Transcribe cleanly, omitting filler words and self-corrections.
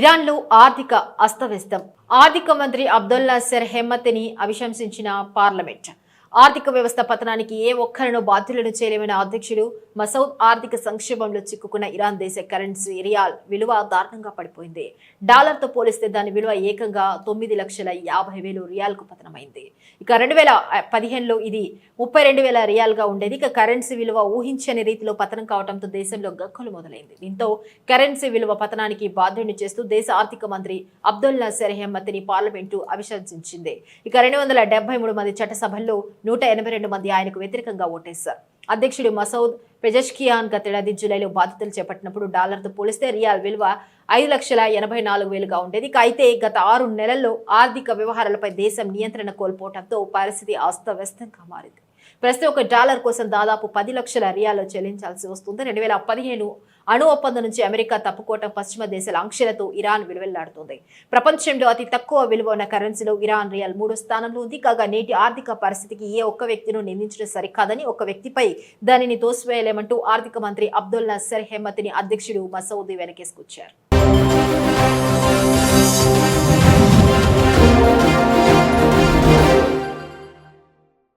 ఇరాన్లో ఆర్థిక అస్తవ్యస్తం. ఆర్థిక మంత్రి అబ్దుల్లా సెర్ హెమ్మతిని అభిశంసించిన పార్లమెంట్. ఆర్థిక వ్యవస్థ పతనానికి ఏ ఒక్కరినో బాధ్యులను చేయలేమన్న అధ్యక్షుడు మసౌద్. ఆర్థిక సంక్షోభంలో చిక్కుకున్న ఇరాన్ దేశ కరెన్సీ రియాల్ విలువ దారుణంగా పడిపోయింది. డాలర్తో పోలిస్తే దాని విలువ ఏకంగా 9,50,000 రియాల్కు పతనమైంది. ఇక 2015లో ఇది 32,000 రియాల్గా ఉండేది. ఇక కరెన్సీ విలువ ఊహించని రీతిలో పతనం కావడంతో దేశంలో గగ్గోలు మొదలైంది. దీంతో కరెన్సీ విలువ పతనానికి బాధ్యుడిని చేస్తూ దేశ ఆర్థిక మంత్రి అబ్దుల్లా సెర్ హెమ్మతిని పార్లమెంటు అభిశంసించింది. ఇక 273 మంది చట్టసభల్లో 182 మంది ఆయనకు వ్యతిరేకంగా ఓటేశారు. అధ్యక్షుడు మసౌద్ పెజెష్కియాన్ గతేడాది జూలైలో బాధ్యతలు చేపట్టినప్పుడు డాలర్తో పోలిస్తే రియాల్ విలువ 5,84,000గా ఉండేది. అయితే గత 6 నెలల్లో ఆర్థిక వ్యవహారాలపై దేశం నియంత్రణ కోల్పోవడంతో పరిస్థితి అస్తవ్యస్తంగా మారింది. ప్రస్తుతం ఒక డాలర్ కోసం దాదాపు 10 లక్షల రియాలు చెల్లించాల్సి వస్తుంది. 2015 అణు ఒప్పందం నుంచి అమెరికా తప్పుకోవటం, పశ్చిమ దేశాల ఆంక్షలతో ఇరాన్ విలువెల్లాడుతోంది. ప్రపంచంలో అతి తక్కువ విలువ ఉన్న కరెన్సీలో ఇరాన్ రియాల్ 3వ స్థానంలో ఉంది. కాగా నేటి ఆర్థిక పరిస్థితికి ఏ ఒక్క వ్యక్తిని నిందించడం సరికాదని, ఒక వ్యక్తిపై దానిని తోసివేయలేమంటూ ఆర్థిక మంత్రి అబ్దుల్లా సెర్ హెమ్మతిని అధ్యక్షుడు మసౌద్ వెనకేసుకొచ్చారు.